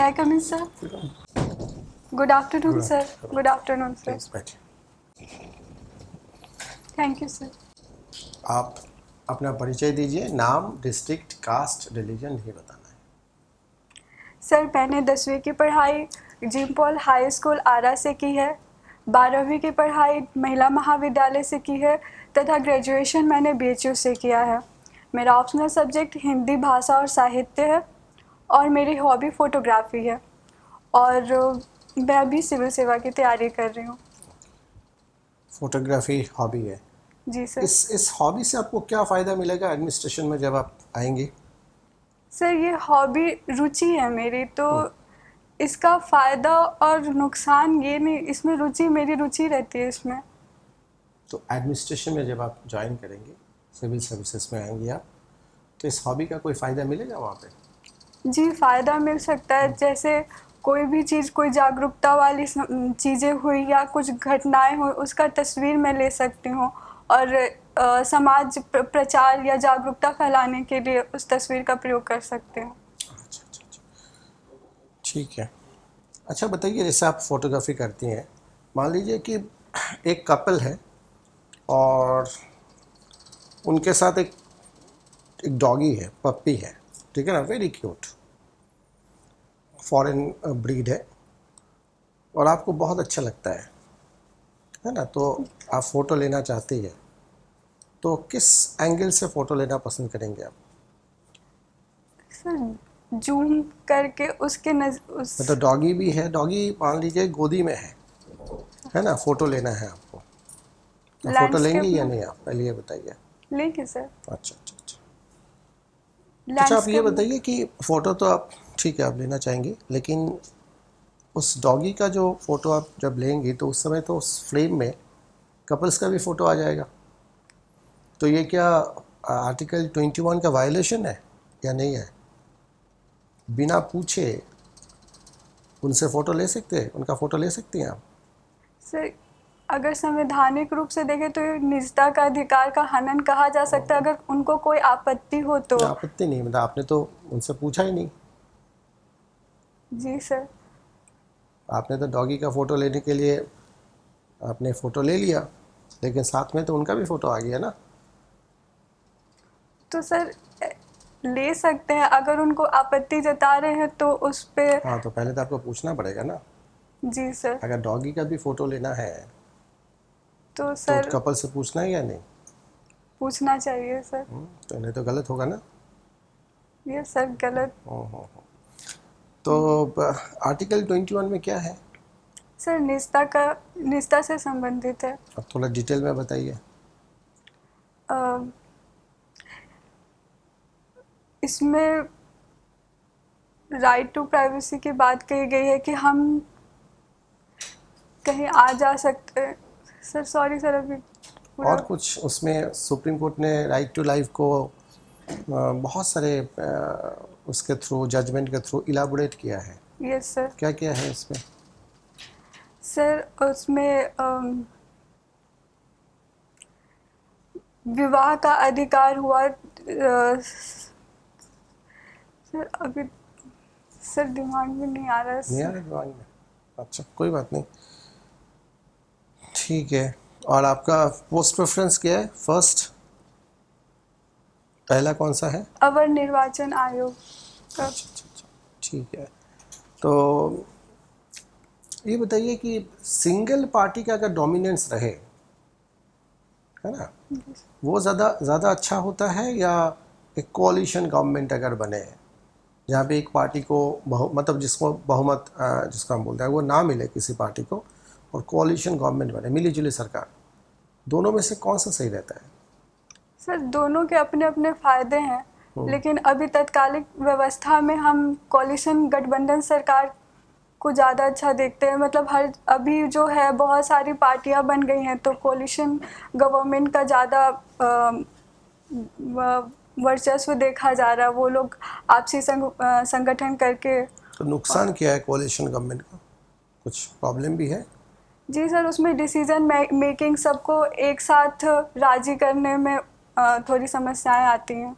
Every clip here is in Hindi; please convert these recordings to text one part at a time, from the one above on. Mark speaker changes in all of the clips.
Speaker 1: I come in, sir? Good afternoon, sir. Good afternoon, sir.
Speaker 2: Please बैठिए।
Speaker 1: Thank you, sir.
Speaker 2: आप अपना परिचय दीजिए, नाम, डिस्ट्रिक्ट, कास्ट, रिलीजन नहीं बताना है।
Speaker 1: सर, मैंने 10वीं की पढ़ाई जिम पॉल हाई स्कूल आरा से की है, 12वीं की पढ़ाई महिला महाविद्यालय से की है तथा ग्रेजुएशन मैंने BHU से किया है। मेरा ऑप्शनल सब्जेक्ट हिंदी भाषा और साहित्य है और मेरी हॉबी फ़ोटोग्राफी है और मैं अभी सिविल सेवा की तैयारी कर रही हूँ।
Speaker 2: फोटोग्राफी हॉबी है।
Speaker 1: जी सर।
Speaker 2: इस हॉबी से आपको क्या फ़ायदा मिलेगा एडमिनिस्ट्रेशन में जब आप आएंगे?
Speaker 1: सर, ये हॉबी रुचि है मेरी, तो इसका फ़ायदा और नुकसान ये नहीं, इसमें रुचि, मेरी रुचि रहती है इसमें।
Speaker 2: तो एडमिनिस्ट्रेशन में जब आप ज्वाइन करेंगे, सिविल सर्विसेज में आएंगे आप, तो इस हॉबी का कोई फ़ायदा मिलेगा वहाँ पे?
Speaker 1: जी, फ़ायदा मिल सकता है। जैसे कोई भी चीज़, कोई जागरूकता वाली चीज़ें हुई या कुछ घटनाएं हुई, उसका तस्वीर मैं ले सकती हूँ और समाज प्रचार या जागरूकता फैलाने के लिए उस तस्वीर का प्रयोग कर सकते हैं।
Speaker 2: अच्छा, ठीक है। अच्छा बताइए, जैसे आप फोटोग्राफी करती हैं, मान लीजिए कि एक कपल है और उनके साथ एक एक डॉगी है, पप्पी है, ठीक है ना, वेरी क्यूट, फॉरेन ब्रीड है, और आपको बहुत अच्छा लगता है ना, तो आप फ़ोटो लेना चाहती है, तो किस एंगल से फ़ोटो लेना पसंद करेंगे आप?
Speaker 1: सर, जूम करके उसके
Speaker 2: मतलब डॉगी भी है, डॉगी मान लीजिए गोदी में है ना, फ़ोटो लेना है आपको, तो फ़ोटो लेंगे
Speaker 1: लैंडस्केप
Speaker 2: या
Speaker 1: में
Speaker 2: नहीं आप, पहले ये बताइए।
Speaker 1: लेंगे सर।
Speaker 2: अच्छा अच्छा अच्छा। अच्छा, आप ये
Speaker 1: लैंडस्केप में।
Speaker 2: बताइए कि फ़ोटो तो आप ठीक है आप लेना चाहेंगे, लेकिन उस डॉगी का जो फ़ोटो आप जब लेंगे तो उस समय तो उस फ्रेम में कपल्स का भी फ़ोटो आ जाएगा, तो ये क्या आर्टिकल 21 का वायलेशन है या नहीं है? बिना पूछे उनसे फ़ोटो ले सकते हैं, उनका फ़ोटो ले सकती हैं आप?
Speaker 1: सर, अगर संवैधानिक रूप से देखें तो ये निजता का अधिकार का हनन कहा जा सकता है, अगर उनको कोई आपत्ति हो तो।
Speaker 2: आपत्ति नहीं, मतलब आपने तो उनसे पूछा ही नहीं,
Speaker 1: जी सर।
Speaker 2: आपने तो डॉगी का फ़ोटो लेने के लिए आपने फ़ोटो ले लिया, लेकिन साथ में तो उनका भी फ़ोटो आ गया ना।
Speaker 1: तो सर, ले सकते हैं, अगर उनको आपत्ति जता रहे हैं तो उस पे।
Speaker 2: हाँ, तो पहले तो आपको पूछना पड़ेगा ना।
Speaker 1: जी सर।
Speaker 2: अगर डॉगी का भी फ़ोटो लेना है
Speaker 1: तो
Speaker 2: तो
Speaker 1: सर,
Speaker 2: कपल से पूछना है या नहीं?
Speaker 1: पूछना चाहिए सर।
Speaker 2: तो नहीं तो गलत होगा ना।
Speaker 1: ये सर गलत।
Speaker 2: हो। तो आर्टिकल 21 में क्या है?
Speaker 1: सर, निजता से संबंधित है।
Speaker 2: अब थोड़ा डिटेल में बताइए।
Speaker 1: अ, इसमें राइट टू प्राइवेसी की बात कही गई है कि हम कहीं आ जा सकते हैं। सर सॉरी सर, अभी पूरा।
Speaker 2: और कुछ उसमें सुप्रीम कोर्ट ने राइट टू लाइफ को बहुत सारे उसके थ्रू, जजमेंट के थ्रू इलाबोरेट किया है।
Speaker 1: Yes sir.
Speaker 2: क्या क्या है इसमें?
Speaker 1: सर, उसमें विवाह का अधिकार हुआ। सर अभी सर दिमाग में नहीं आ रहा है
Speaker 2: नहीं आ
Speaker 1: सर।
Speaker 2: रहा दिमाग में? अच्छा, कोई बात नहीं, ठीक है। और आपका पोस्ट प्रेफरेंस क्या है, फर्स्ट, पहला कौन सा है?
Speaker 1: अवर निर्वाचन आयोग का।
Speaker 2: अच्छा, ठीक है। तो ये बताइए कि सिंगल पार्टी का अगर डोमिनेंस रहे, है ना, वो ज़्यादा अच्छा होता है, या एक कोalition गवर्नमेंट अगर बने जहाँ पे एक पार्टी को मतलब जिसको बहुमत जिसको हम बोलते हैं वो ना मिले किसी पार्टी को, और कोalition गवर्नमेंट बने, मिली जुली सरकार, दोनों में से कौन सा सही रहता है?
Speaker 1: सर, दोनों के अपने अपने फायदे हैं, लेकिन अभी तत्कालिक व्यवस्था में हम कोalition गठबंधन सरकार को ज़्यादा अच्छा देखते हैं। मतलब हर अभी जो है बहुत सारी पार्टियां बन गई हैं, तो कोalition गवर्नमेंट का ज़्यादा वर्चस्व देखा जा रहा है। वो लोग आपसी संगठन करके।
Speaker 2: तो नुकसान क्या है कोalition गवर्नमेंट का, कुछ प्रॉब्लम भी है?
Speaker 1: जी सर, उसमें डिसीजन मेकिंग सबको एक साथ राजी करने में थोड़ी समस्याएं आती हैं।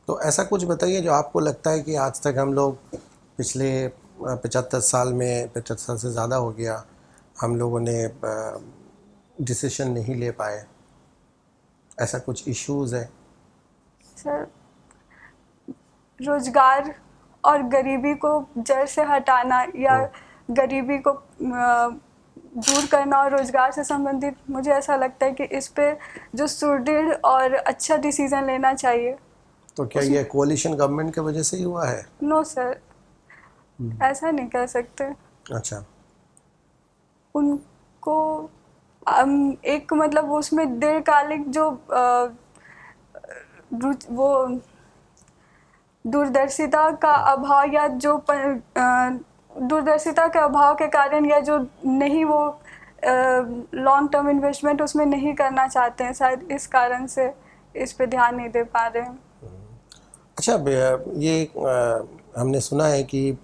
Speaker 2: तो ऐसा कुछ बताइए जो आपको लगता है कि आज तक हम लोग पिछले 75 साल में, 75 साल से ज़्यादा हो गया, हम लोगों ने डिसीजन नहीं ले पाए, ऐसा कुछ इश्यूज़ है?
Speaker 1: सर, रोजगार और गरीबी को जड़ से हटाना या गरीबी को दूर करना और रोजगार से संबंधित मुझे ऐसा लगता है कि इस पे जो सुदृढ़ और अच्छा डिसीजन लेना चाहिए।
Speaker 2: तो क्या ये कोalition गवर्नमेंट की वजह से ही हुआ है?
Speaker 1: नो सर, ऐसा नहीं कह सकते।
Speaker 2: अच्छा।
Speaker 1: उनको एक मतलब उसमें दीर्घकालिक जो वो दूरदर्शिता का अभाव या जो दूरदर्शिता के अभाव के कारण या जो नहीं वो लॉन्ग टर्म इन्वेस्टमेंट उसमें नहीं करना चाहते हैं, शायद इस कारण से इस पे ध्यान नहीं दे पा रहे हैं।
Speaker 2: अच्छा, ये हमने सुना है कि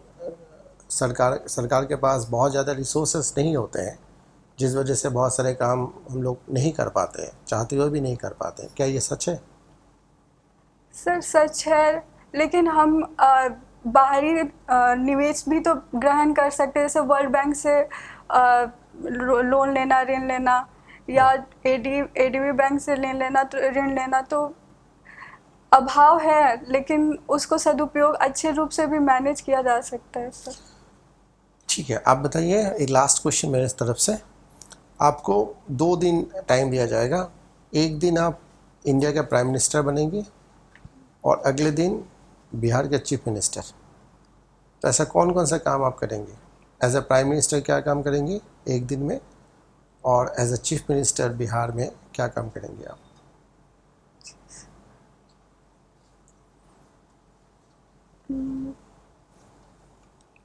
Speaker 2: सरकार के पास बहुत ज़्यादा रिसोर्सेस नहीं होते हैं, जिस वजह से बहुत सारे काम हम लोग नहीं कर पाते हैं, चाहते हुए भी नहीं कर पाते हैं। क्या ये सच है?
Speaker 1: सर सच है, लेकिन हम बाहरी निवेश भी तो ग्रहण कर सकते हैं, जैसे वर्ल्ड बैंक से लोन लेना, ऋण लेना, या एडीबी बैंक से ऋण लेना। तो अभाव है, लेकिन उसको सदुपयोग अच्छे रूप से भी मैनेज किया जा सकता है सर।
Speaker 2: ठीक है, आप बताइए, एक लास्ट क्वेश्चन मेरे तरफ से। आपको 2 दिन टाइम दिया जाएगा। एक दिन आप इंडिया के प्राइम मिनिस्टर बनेंगे और अगले दिन बिहार के चीफ मिनिस्टर। तो ऐसा कौन कौन सा काम आप करेंगे? एज अ प्राइम मिनिस्टर क्या काम करेंगे एक दिन में, और as a chief minister Bihar में क्या काम करेंगे आप?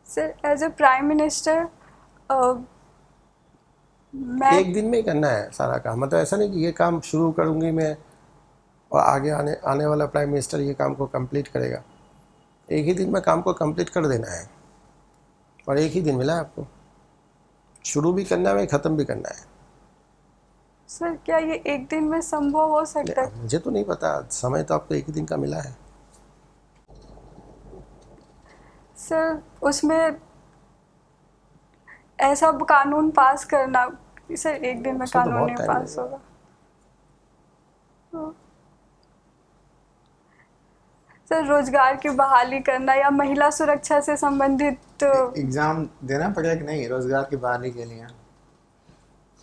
Speaker 1: Sir, as a prime minister मैं
Speaker 2: एक दिन में ही करना है सारा काम, मतलब ऐसा नहीं कि ये काम शुरू करूँगी मैं और आगे आने वाला प्राइम मिनिस्टर ये काम को कंप्लीट करेगा। एक ही दिन में काम को कंप्लीट कर देना है, और एक ही दिन मिला है आपको। शुरू भी करना है, ख़त्म भी करना है।
Speaker 1: सर, क्या ये एक दिन में संभव हो सकता है?
Speaker 2: मुझे तो नहीं पता, समय तो आपको एक ही दिन का मिला है।
Speaker 1: सर, उसमें ऐसा कानून पास करना, सर एक दिन में
Speaker 2: उसमें तो
Speaker 1: कानून
Speaker 2: बहुत
Speaker 1: नहीं
Speaker 2: टाइम
Speaker 1: पास
Speaker 2: लगेगा।
Speaker 1: होगा। तो सर, रोजगार की बहाली करना या महिला सुरक्षा से संबंधित
Speaker 3: एग्जाम देना पड़ेगा कि नहीं रोजगार की बहाली के लिए?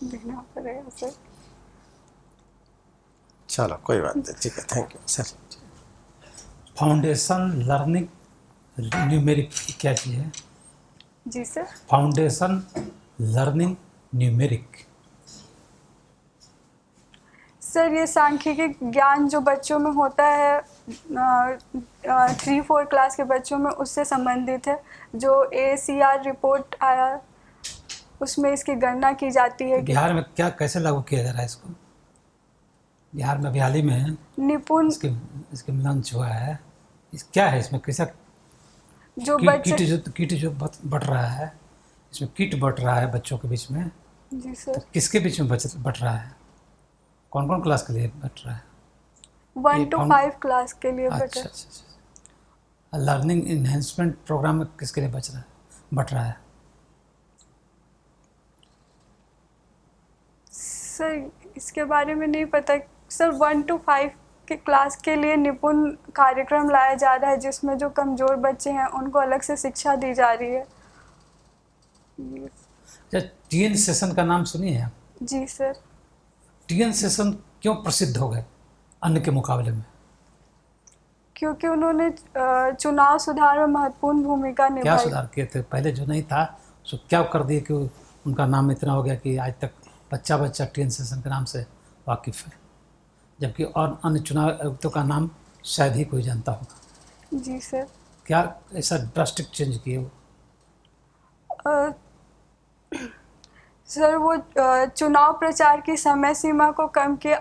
Speaker 1: देना पड़ेगा सर।
Speaker 2: चलो कोई बात नहीं, ठीक है, thank you sir.
Speaker 4: Foundation learning numeric क्या चीज़ है?
Speaker 1: जी sir.
Speaker 4: Foundation learning numeric.
Speaker 1: Sir, ये सांख्यिकी ज्ञान जो बच्चों में होता है 3-4 क्लास के बच्चों में, उससे संबंधित है। जो ACR रिपोर्ट आया उसमें इसकी गणना की जाती है कि
Speaker 4: बिहार में क्या कैसे लागू किया जा रहा है इसको? बिहार में अभी हाल ही में
Speaker 1: निपुण
Speaker 4: इसके लॉन्च हुआ है। क्या है इसमें? कैसा
Speaker 1: जो बच्चे
Speaker 4: किट जो बट रहा है, इसमें किट बट रहा है बच्चों के बीच में।
Speaker 1: जी सर,
Speaker 4: किसके बीच में बट रहा है? कौन कौन क्लास के लिए बट रहा है?
Speaker 1: 1 to 5 क्लास के लिए
Speaker 4: अच्छा
Speaker 1: बचा।
Speaker 4: अच्छा अच्छा। लर्निंग इन्हेंसमेंट प्रोग्राम में किसके लिए बट रहा है?
Speaker 1: सर, इसके बारे में नहीं पता। सर, 1 to 5 के क्लास के लिए निपुण कार्यक्रम लाया जा रहा है, जिसमें जो कमज़ोर बच्चे हैं उनको अलग से शिक्षा दी जा रही है।
Speaker 4: अच्छा, TN सेशन का नाम सुनिए आप?
Speaker 1: जी सर।
Speaker 4: TN सेशन क्यों प्रसिद्ध हो गए अन्य के मुकाबले में?
Speaker 1: क्योंकि उन्होंने चुनाव सुधार में महत्वपूर्ण भूमिका
Speaker 4: क्या
Speaker 1: निभाई।
Speaker 4: सुधार किए थे? पहले जो नहीं था उसको क्या कर दिए कि उनका नाम इतना हो गया कि आज तक बच्चा TN सेशन के नाम से वाकिफ़ है, जबकि और अन्य चुनाव आयुक्तों का नाम शायद ही कोई जानता होगा।
Speaker 1: जी सर।
Speaker 4: क्या ऐसा ड्रास्टिक चेंज किए वो?
Speaker 1: सर, वो चुनाव प्रचार की समय सीमा को कम किए,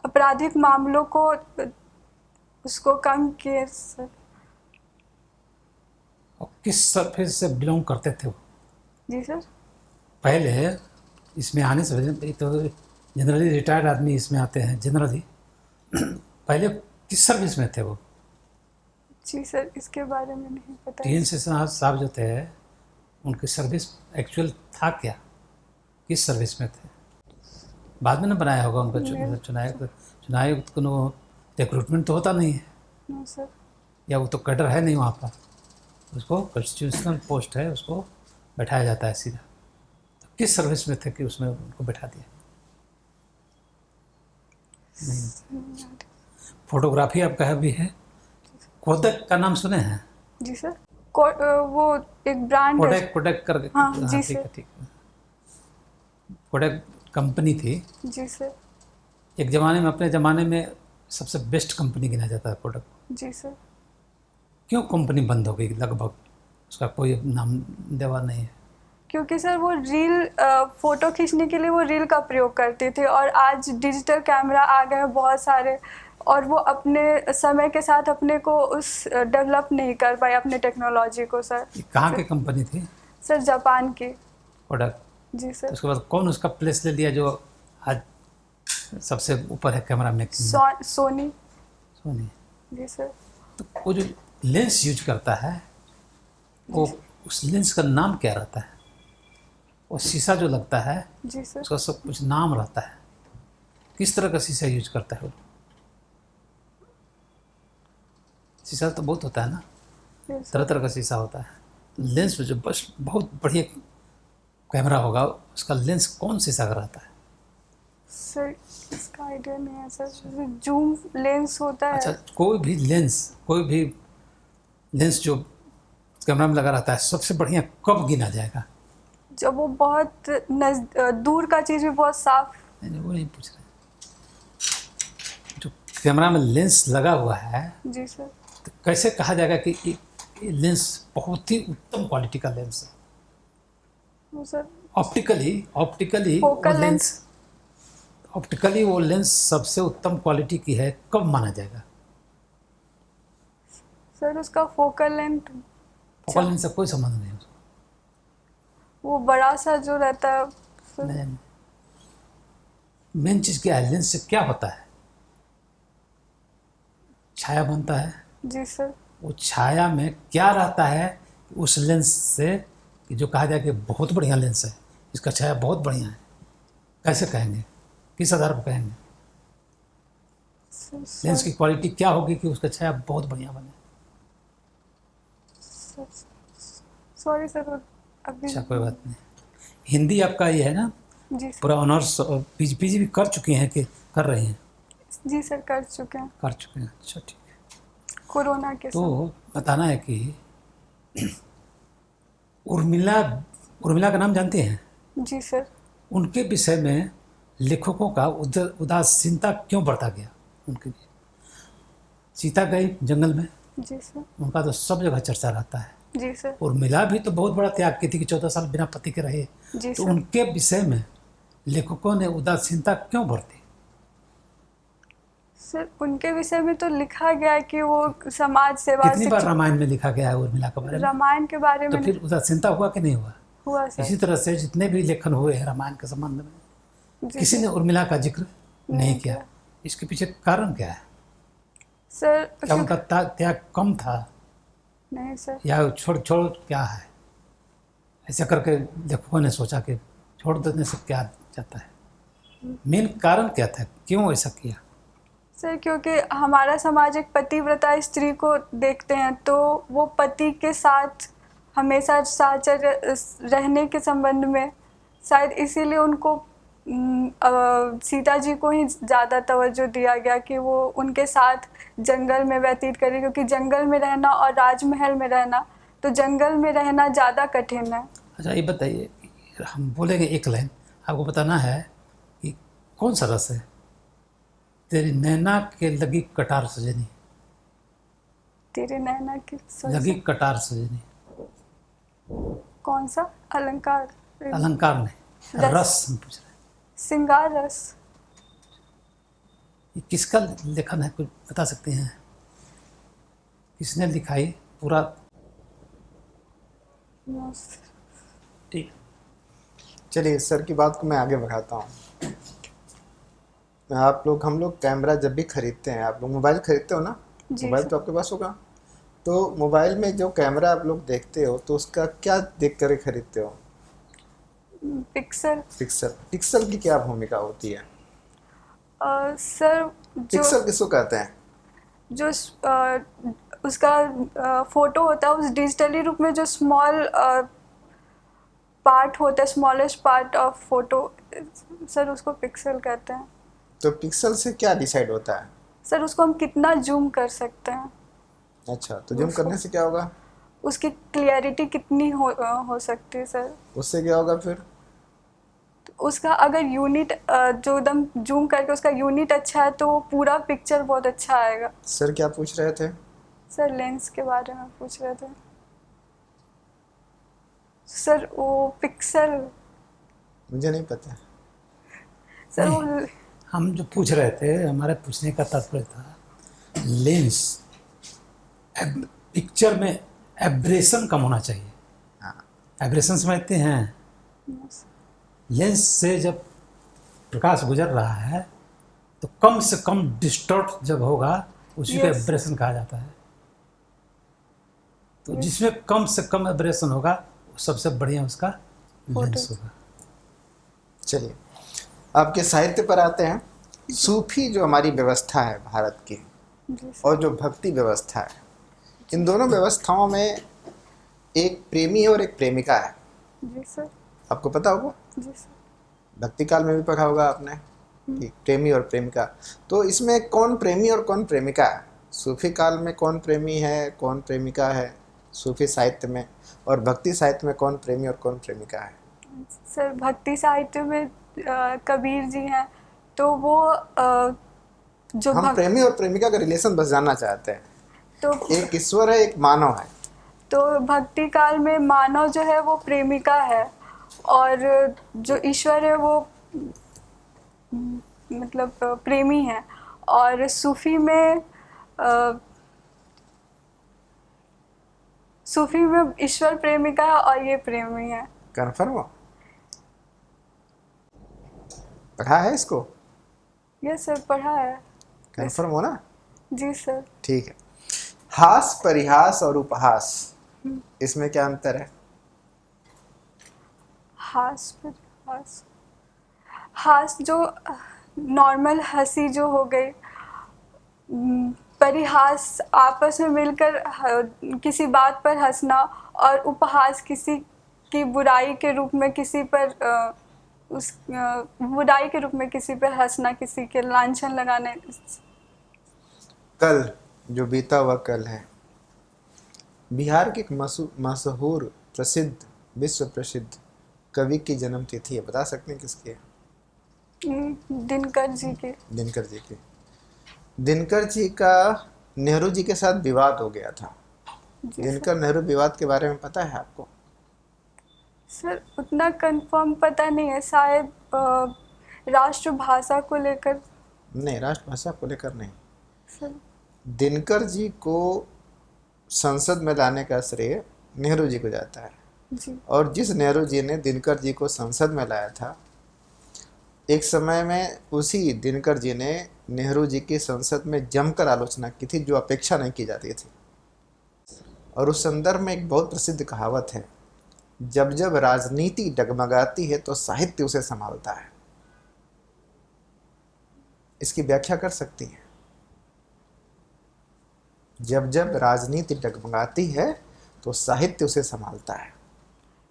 Speaker 1: आपराधिक मामलों को उसको कम किए सर।
Speaker 4: और किस सर्फेस से बिलोंग करते थे वो?
Speaker 1: जी सर।
Speaker 4: पहले इसमें आने से पहले तो जनरली रिटायर्ड आदमी इसमें आते हैं जनरली। पहले किस सर्विस में थे वो?
Speaker 1: जी सर, इसके बारे में नहीं पता।
Speaker 4: टी एन शेषन साहब जो थे उनकी सर्विस एक्चुअल था क्या, किस सर्विस में थे? बाद में ना बनाया होगा उनको चुनाव आयुक्त को रिक्रूटमेंट तो होता नहीं है,
Speaker 1: नो सर।
Speaker 4: या वो तो कैडर है नहीं वहाँ पर, उसको कॉन्स्टिट्यूशनल पोस्ट है, उसको बैठाया जाता है सीधा। तो किस सर्विस में थे कि उसमें उनको बैठा दिया? नहीं। फोटोग्राफी आपका है भी है, कोडक का नाम सुने हैं?
Speaker 1: जी सर, वो एक ब्रांड है।
Speaker 4: कोडक करके,
Speaker 1: हाँ, जी
Speaker 4: ठीक है
Speaker 1: सर।
Speaker 4: ठीक है। कोडक कंपनी थी
Speaker 1: जी सर।
Speaker 4: एक ज़माने में, अपने ज़माने में सबसे बेस्ट कंपनी गिना जाता है कोडक।
Speaker 1: जी सर।
Speaker 4: क्यों कंपनी बंद हो गई लगभग, उसका कोई नाम देवा नहीं है?
Speaker 1: क्योंकि सर वो रील फ़ोटो खींचने के लिए वो रील का प्रयोग करते थे, और आज डिजिटल कैमरा आ गए हैं बहुत सारे, और वो अपने समय के साथ अपने को उस डेवलप नहीं कर पाए अपने टेक्नोलॉजी को सर।
Speaker 4: ये कहाँ की कंपनी थी?
Speaker 1: सर जापान की।
Speaker 4: कोडक।
Speaker 1: जी
Speaker 4: तो
Speaker 1: सर।
Speaker 4: उसके बाद कौन उसका प्लेस ले लिया जो आज सबसे ऊपर है कैमरा मेकिंग में?
Speaker 1: सोनी।
Speaker 4: सोनी।
Speaker 1: जी सर।
Speaker 4: तो वो जो लेंस यूज करता है वो, उस लेंस का नाम क्या रहता है? वो शीशा जो लगता है
Speaker 1: जी सर।
Speaker 4: उसका सब कुछ नाम रहता है। किस तरह का शीशा यूज करता है वो? शीशा तो बहुत होता है ना,
Speaker 1: जी सर।
Speaker 4: तरह तरह का शीशा होता है। तो लेंस में जो बस बहुत बढ़िया कैमरा होगा उसका लेंस कौन शीशा का रहता है?
Speaker 1: सर इसका आइडिया नहीं है सर। जूम लेंस होता है।
Speaker 4: अच्छा, कोई भी लेंस जो कैमरा में लगा रहता है सबसे बढ़िया कब गिना जाएगा?
Speaker 1: जब वो बहुत दूर का चीज़ भी बहुत साफ।
Speaker 4: नहीं, वो नहीं पूछ रहे। जो कैमरा में लेंस लगा हुआ है
Speaker 1: जी सर।
Speaker 4: तो कैसे कहा जाएगा कि ये लेंस बहुत ही उत्तम क्वालिटी का लेंस है?
Speaker 1: वो सर
Speaker 4: ऑप्टिकली
Speaker 1: फोकल लेंस।
Speaker 4: वो लेंस सबसे उत्तम क्वालिटी की है, कब माना जाएगा?
Speaker 1: सर उसका फोकल लेंथ,
Speaker 4: फोकल लेंस से कोई संबंध नहीं उसको।
Speaker 1: वो बड़ा सा जो रहता है सर।
Speaker 4: नहीं, मेन चीज़ क्या है, लेंस से क्या होता है? छाया बनता है।
Speaker 1: जी सर।
Speaker 4: वो छाया में क्या रहता है उस लेंस से कि जो कहा जाए कि बहुत बढ़िया लेंस है, इसका छाया बहुत बढ़िया है? कैसे कहेंगे, किस आधार पर कहेंगे? लेंस की क्वालिटी क्या होगी कि उसका छाया बहुत बढ़िया बने?
Speaker 1: सॉरी सर अभी।
Speaker 4: अच्छा, कोई बात नहीं। हिंदी आपका ये है ना,
Speaker 1: जी सर।
Speaker 4: पूरा ऑनर्स पीजी भी कर चुकी हैं कि कर रही हैं?
Speaker 1: जी सर कर चुके हैं।
Speaker 4: कर चुके हैं, अच्छा ठीक है।
Speaker 1: कोरोना के
Speaker 4: तो
Speaker 1: समय।
Speaker 4: बताना है कि उर्मिला का नाम जानते हैं?
Speaker 1: जी सर।
Speaker 4: उनके विषय में लेखकों का उदासीनता क्यों बढ़ता गया उनके लिए? सीता गई जंगल में,
Speaker 1: जी सर।
Speaker 4: उनका तो सब जगह चर्चा रहता है।
Speaker 1: जी सर।
Speaker 4: उर्मिला भी तो बहुत बड़ा त्याग की थी कि 14 साल बिना पति के रहे।
Speaker 1: जी
Speaker 4: तो
Speaker 1: सर।
Speaker 4: उनके विषय में लेखकों ने उदासीनता क्यों बरती?
Speaker 1: सर उनके विषय में तो लिखा गया है कि वो समाज सेवा
Speaker 4: कितनी बार रामायण में लिखा गया है उर्मिला के बारे में?
Speaker 1: रामायण के बारे
Speaker 4: तो
Speaker 1: में
Speaker 4: फिर उदासीनता हुआ कि नहीं हुआ?
Speaker 1: हुआ
Speaker 4: इसी
Speaker 1: सर।
Speaker 4: तरह से जितने भी लेखन हुए हैं रामायण के संबंध में,
Speaker 1: जी
Speaker 4: किसी
Speaker 1: सर।
Speaker 4: ने उर्मिला का जिक्र नहीं किया।
Speaker 1: किया।
Speaker 4: इसके पीछे कारण क्या है?
Speaker 1: सर
Speaker 4: क्या उनका त्याग कम था
Speaker 1: नहीं सर।
Speaker 4: या छोड़ क्या है? ऐसा करके लेखकों ने सोचा कि छोड़ देने से क्या जाता है? मेन कारण क्या था, क्यों ऐसा किया?
Speaker 1: सर क्योंकि हमारा समाज एक पतिव्रता स्त्री को देखते हैं, तो वो पति के साथ हमेशा साहचर्य रहने के संबंध में शायद इसीलिए उनको सीता जी को ही ज़्यादा तवज्जो दिया गया कि वो उनके साथ जंगल में व्यतीत करें, क्योंकि जंगल में रहना और राजमहल में रहना, तो जंगल में रहना ज़्यादा कठिन है।
Speaker 4: अच्छा ये बताइए, हम बोलेंगे एक लाइन, आपको बताना है कि कौन सा रस है? तेरी नैना के लगी कटार सजनी,
Speaker 1: तेरे नैना की
Speaker 4: लगी कटार सजनी।
Speaker 1: कौन सा अलंकार?
Speaker 4: अलंकार नहीं, रस हम पूछ रहे हैं।
Speaker 1: श्रृंगार रस।
Speaker 4: ये किसका लेखन है, कुछ बता सकते हैं? किसने लिखा है पूरा?
Speaker 3: ठीक, चलिए सर की बात को मैं आगे बढ़ाता हूँ। हम लोग कैमरा जब भी खरीदते हैं, आप लोग मोबाइल खरीदते हो ना?
Speaker 1: जी
Speaker 3: मोबाइल
Speaker 1: सर।
Speaker 3: तो आपके पास होगा। तो मोबाइल में जो कैमरा आप लोग देखते हो तो उसका क्या देख कर खरीदते हो?
Speaker 1: पिक्सल।
Speaker 3: पिक्सल। पिक्सल की क्या भूमिका होती है?
Speaker 1: सर जो
Speaker 3: पिक्सल किसको कहते हैं?
Speaker 1: जो उसका फोटो होता है, उस डिजिटली रूप में जो स्मॉल पार्ट होता है, smallest part of photo, sir उसको पिक्सल कहते हैं।
Speaker 3: तो पिक्सल से क्या डिसाइड होता है?
Speaker 1: सर उसको हम कितना जूम कर सकते हैं,
Speaker 3: अच्छा, तो जूम करने से क्या होगा?
Speaker 1: उसकी क्लियरिटी कितनी हो सकती है सर।
Speaker 3: उससे क्या होगा फिर?
Speaker 1: उसका अगर यूनिट जो एकदम जूम करके उसका यूनिट अच्छा है तो वो पूरा पिक्चर बहुत अच्छा आएगा।
Speaker 3: सर क्या पूछ रहे थे?
Speaker 1: सर लेंस के बारे में पूछ रहे थे सर। वो पिक्सल,
Speaker 3: मुझे नहीं पता।
Speaker 1: सर वो
Speaker 4: हम जो पूछ रहे थे, हमारे पूछने का तात्पर्य था लेंस, पिक्चर में एब्रेशन कम होना चाहिए।
Speaker 3: हाँ।
Speaker 4: एब्रेशन समझते हैं? लेंस से जब प्रकाश गुजर रहा है तो कम से कम डिस्टॉर्ट जब होगा उसी को
Speaker 1: Yes.
Speaker 4: एब्रेशन कहा जाता है। तो जिसमें कम से कम एब्रेशन होगा वो सबसे बढ़िया उसका लेंस होगा।
Speaker 3: चलिए, आपके साहित्य पर आते हैं। सूफी जो हमारी व्यवस्था है भारत की,
Speaker 1: जी सर।
Speaker 3: और जो भक्ति व्यवस्था है, इन दोनों व्यवस्थाओं में एक प्रेमी और एक प्रेमिका है।
Speaker 1: जी सर।
Speaker 3: आपको पता होगा,
Speaker 1: जी सर।
Speaker 3: भक्ति काल में भी पढ़ा होगा आपने कि प्रेमी और प्रेमिका। तो इसमें कौन प्रेमी और कौन प्रेमिका है? सूफी काल में कौन प्रेमी है, कौन प्रेमिका है सूफी साहित्य में, और भक्ति साहित्य में कौन प्रेमी और कौन प्रेमिका है?
Speaker 1: सर भक्ति साहित्य में कबीर जी हैं, तो वो जो
Speaker 3: हम प्रेमी और प्रेमिका का रिलेशन बस जानना चाहते हैं।
Speaker 1: तो
Speaker 3: एक ईश्वर है, एक मानव है।
Speaker 1: तो भक्ति काल में मानव जो है वो प्रेमिका है, और जो ईश्वर है वो मतलब प्रेमी है। और सूफी में ईश्वर प्रेमिका है और ये प्रेमी है।
Speaker 3: कन्फर्म हो? पढ़ा है इसको?
Speaker 1: यस सर, पढ़ा है।
Speaker 3: कन्फर्म हो ना?
Speaker 1: जी सर।
Speaker 3: ठीक है। हास, परिहास और उपहास, इसमें क्या अंतर है?
Speaker 1: हास जो नॉर्मल हंसी जो हो गई, परिहास आपस में मिलकर किसी बात पर हंसना, और उपहास किसी की बुराई के रूप में किसी पर बुराई के रूप में किसी पर हंसना, किसी के लांछन लगाने।
Speaker 3: कल जो बीता हुआ कल है, बिहार के एक मशहूर प्रसिद्ध, विश्व प्रसिद्ध कवि की जन्म तिथि है। बता सकते हैं किसकी है?
Speaker 1: दिनकर जी के।
Speaker 3: दिनकर जी की। दिनकर जी का नेहरू जी के साथ विवाद हो गया था।
Speaker 1: जी
Speaker 3: दिनकर नेहरू विवाद के बारे में पता है आपको?
Speaker 1: सर उतना कंफर्म पता नहीं है, शायद राष्ट्रभाषा को लेकर।
Speaker 3: नहीं, राष्ट्रभाषा को लेकर नहीं।
Speaker 1: सर
Speaker 3: दिनकर जी को संसद में लाने का श्रेय नेहरू जी को जाता है।
Speaker 1: जी।
Speaker 3: और जिस नेहरू जी ने दिनकर जी को संसद में लाया था, एक समय में उसी दिनकर जी ने नेहरू जी की संसद में जमकर आलोचना की थी, जो अपेक्षा नहीं की जाती थी। और उस संदर्भ में एक बहुत प्रसिद्ध कहावत है, जब जब राजनीति डगमगाती है तो साहित्य उसे संभालता है। इसकी व्याख्या कर सकती है? जब जब राजनीति डगमगाती है तो साहित्य उसे संभालता है।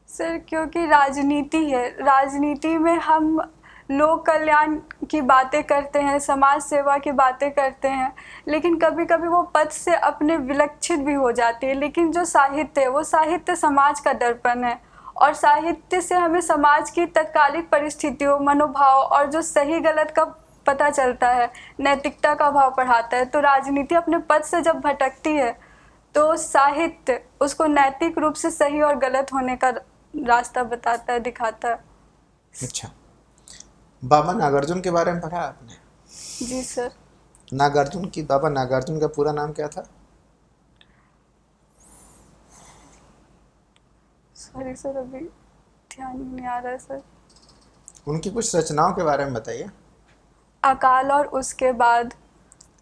Speaker 1: सर क्योंकि राजनीति है, राजनीति में हम लोक कल्याण की बातें करते हैं, समाज सेवा की बातें करते हैं, लेकिन कभी कभी वो पद से अपने विलक्षित भी हो जाती है। लेकिन जो साहित्य है, वो साहित्य समाज का दर्पण है, और साहित्य से हमें समाज की तत्कालिक परिस्थितियों, मनोभाव और जो सही गलत का पता चलता है, नैतिकता का भाव पढ़ाता है। तो राजनीति अपने पद से जब भटकती है तो साहित्य उसको नैतिक रूप से सही और गलत होने का रास्ता बताता है, दिखाता है।
Speaker 3: अच्छा, बाबा नागार्जुन के बारे में पढ़ा आपने?
Speaker 1: जी सर।
Speaker 3: बाबा नागार्जुन का पूरा नाम क्या था?
Speaker 1: सॉरी सर, अभी ध्यान नहीं आ रहा है सर।
Speaker 3: उनकी कुछ रचनाओं के बारे में बताइए।
Speaker 1: अकाल और उसके बाद।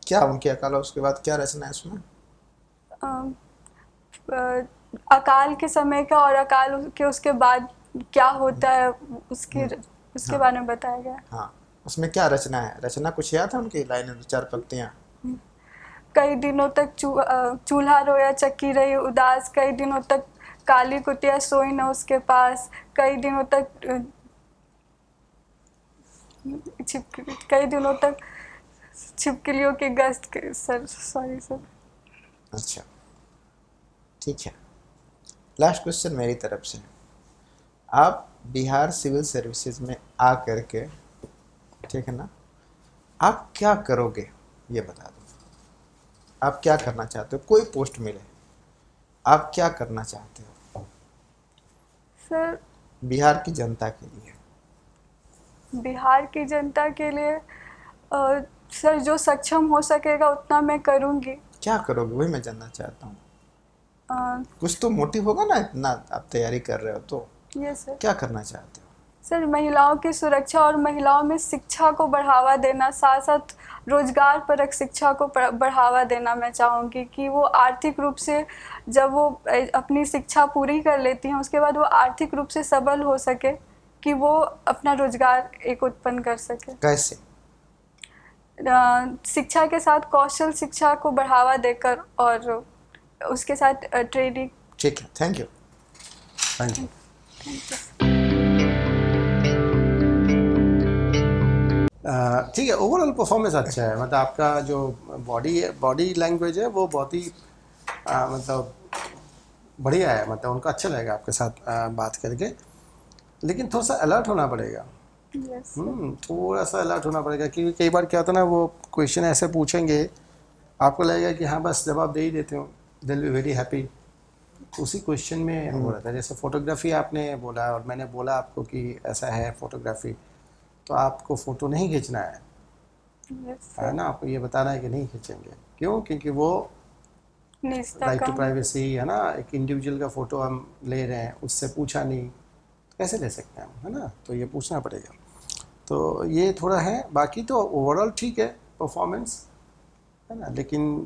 Speaker 3: क्या उनकी अकाल और उसके बाद क्या रचना है उसमें?
Speaker 1: अकाल के समय का और अकाल के उसके बाद क्या होता है उसके बारे में बताया गया है।
Speaker 3: हाँ, उसमें क्या रचना है? रचना कुछ याद है उनकी लाइनें, 2-4 पंक्तियाँ?
Speaker 1: कई दिनों तक चूल्हा रोया चक्की रही उदास, कई दिनों तक काली कुतिया सोई न उसके पास, कई दिनों तक कई दिनों तक छिपकलियों की गश्त सर सॉरी सर।
Speaker 3: अच्छा, ठीक है। लास्ट क्वेश्चन मेरी तरफ से। आप बिहार सिविल सर्विसेज में आ करके, ठीक है ना, आप क्या करोगे ये बता दो। आप क्या करना चाहते हो? कोई पोस्ट मिले, आप क्या करना चाहते हो
Speaker 1: सर
Speaker 3: बिहार की जनता के लिए?
Speaker 1: बिहार की जनता के लिए सर जो सक्षम हो सकेगा उतना मैं करूँगी।
Speaker 3: क्या करोगे वही मैं जानना चाहता हूँ। कुछ तो मोटिव होगा ना, इतना आप तैयारी कर रहे हो तो
Speaker 1: ये सर।
Speaker 3: क्या करना चाहते हो?
Speaker 1: सर महिलाओं की सुरक्षा और महिलाओं में शिक्षा को बढ़ावा देना, साथ साथ रोजगार परक शिक्षा को बढ़ावा देना मैं चाहूँगी कि वो आर्थिक रूप से जब वो अपनी शिक्षा पूरी कर लेती हैं उसके बाद वो आर्थिक रूप से सबल हो सके, कि वो अपना रोजगार एक उत्पन्न कर सके।
Speaker 3: कैसे?
Speaker 1: शिक्षा के साथ कौशल शिक्षा को बढ़ावा देकर और उसके साथ ट्रेनिंग।
Speaker 3: ठीक है, थैंक यू।
Speaker 2: Thank you. ठीक है, ओवरऑल परफॉर्मेंस अच्छा है, मतलब आपका जो बॉडी लैंग्वेज है वो बहुत ही मतलब बढ़िया है, मतलब उनको अच्छा लगेगा आपके साथ बात करके, लेकिन थोड़ा सा अलर्ट होना पड़ेगा।
Speaker 1: यस
Speaker 2: थोड़ा सा अलर्ट होना पड़ेगा, क्योंकि कई बार क्या होता है ना, वो क्वेश्चन ऐसे पूछेंगे आपको लगेगा कि हाँ बस जवाब दे ही देते हो, they will be very happy. उसी क्वेश्चन में हो रहा था, जैसे फोटोग्राफी आपने बोला और मैंने बोला आपको कि ऐसा है फोटोग्राफी, तो आपको फ़ोटो नहीं खींचना है ना, आपको ये बताना है कि नहीं खींचेंगे। क्यों? क्योंकि वो
Speaker 1: निजता
Speaker 2: राइट
Speaker 1: का
Speaker 2: टू प्राइवेसी है ना, एक इंडिविजुअल का फ़ोटो हम ले रहे हैं, उससे पूछा नहीं, कैसे ले सकते हैं हम, है ना, तो ये पूछना पड़ेगा। तो ये थोड़ा है, बाकी तो ओवरऑल ठीक है परफॉर्मेंस, है ना, लेकिन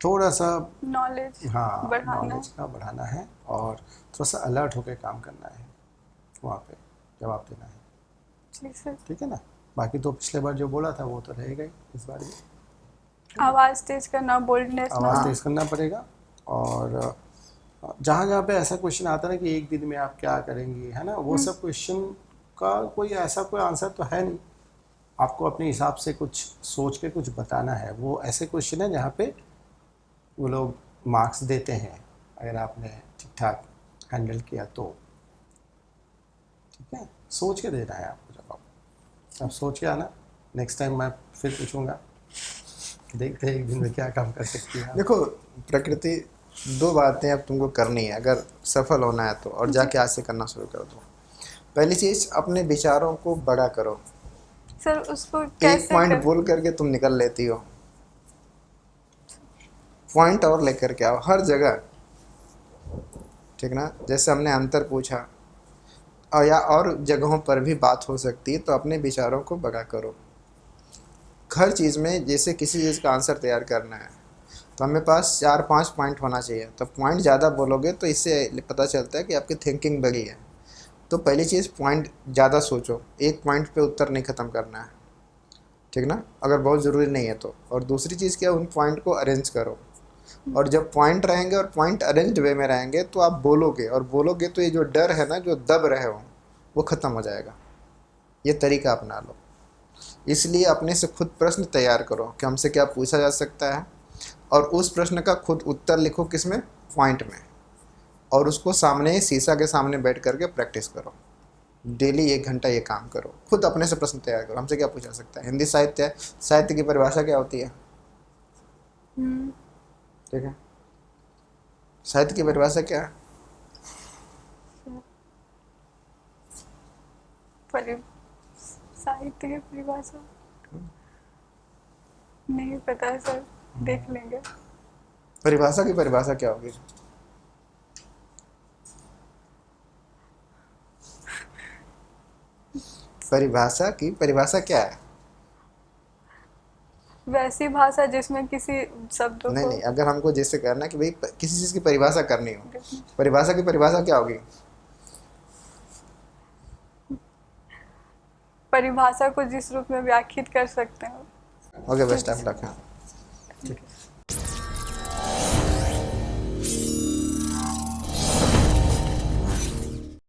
Speaker 2: थोड़ा सा
Speaker 1: नॉलेज
Speaker 2: हाँ
Speaker 1: बढ़ाना।
Speaker 2: नॉलेज का बढ़ाना है और थोड़ा सा अलर्ट होकर काम करना है, वहाँ पे जवाब देना है,
Speaker 1: जी सर।
Speaker 2: ठीक है ना। बाकी तो पिछले बार जो बोला था वो तो रहेगा ही, इस बार भी
Speaker 1: आवाज़ तेज करना, बोल्डनेस
Speaker 2: आवाज़ तेज़ करना पड़ेगा। और जहाँ जहाँ पे ऐसा क्वेश्चन आता है ना कि एक दिन में आप क्या करेंगी, है ना, वो सब क्वेश्चन का कोई ऐसा कोई आंसर तो है नहीं, आपको अपने हिसाब से कुछ सोच के कुछ बताना है। वो ऐसे क्वेश्चन है जहाँ पे वो लोग मार्क्स देते हैं अगर आपने ठीक ठाक हैंडल किया तो, ठीक है, सोच के देना है आपको जवाब। अब सोच के आना, नेक्स्ट टाइम मैं फिर पूछूंगा, देखते हैं एक दिन में क्या काम कर सकती है आप।
Speaker 3: देखो, प्रकृति 2 बातें अब तुमको करनी है अगर सफल होना है तो, और जाके आज से करना शुरू कर दो। पहली चीज़, अपने विचारों को बड़ा करो।
Speaker 1: सर उसको
Speaker 3: एक
Speaker 1: कैसे
Speaker 3: पॉइंट बोल करके तुम निकल लेती हो, पॉइंट और लेकर के आओ हर जगह, ठीक ना। जैसे हमने अंतर पूछा, और या और जगहों पर भी बात हो सकती है, तो अपने विचारों को बड़ा करो हर चीज़ में। जैसे किसी चीज़ का आंसर तैयार करना है तो हमें पास 4-5 पॉइंट होना चाहिए, तो पॉइंट ज़्यादा बोलोगे तो इससे पता चलता है कि आपकी थिंकिंग बड़ी है। तो पहली चीज़, पॉइंट ज़्यादा सोचो, एक पॉइंट पे उत्तर नहीं ख़त्म करना है, ठीक ना, अगर बहुत ज़रूरी नहीं है तो। और दूसरी चीज़ क्या, उन पॉइंट को अरेंज करो, और जब पॉइंट रहेंगे और पॉइंट अरेंज्ड वे में रहेंगे तो आप बोलोगे, और बोलोगे तो ये जो डर है ना, जो दब रहे हो, वो ख़त्म हो जाएगा। ये तरीका अपना लो। इसलिए अपने से खुद प्रश्न तैयार करो कि हमसे क्या पूछा जा सकता है, और उस प्रश्न का खुद उत्तर लिखो, किसमें, पॉइंट में, और उसको सामने शीशा के सामने बैठ करके प्रैक्टिस करो। डेली 1 घंटा ये काम करो, खुद अपने से प्रश्न तैयार करो, हमसे क्या पूछा सकता है। हिंदी साहित्य है, साहित्य की परिभाषा क्या होती है, ठीक है, साहित्य की परिभाषा क्या है?
Speaker 1: साहित्य की परिभाषा नहीं पता सर, देख लेंगे।
Speaker 3: परिभाषा की परिभाषा क्या होगी? परिभाषा की परिभाषा क्या है?
Speaker 1: वैसी भाषा जिसमें किसी शब्दों
Speaker 3: नहीं
Speaker 1: को
Speaker 3: नहीं, अगर हमको जैसे करना कि भाई किसी चीज़ की परिभाषा करनी हो, परिभाषा की परिभाषा क्या होगी?
Speaker 1: परिभाषा को जिस रूप में व्याख्यात कर सकते हैं।
Speaker 3: Okay, best of luck.
Speaker 2: ठीक है।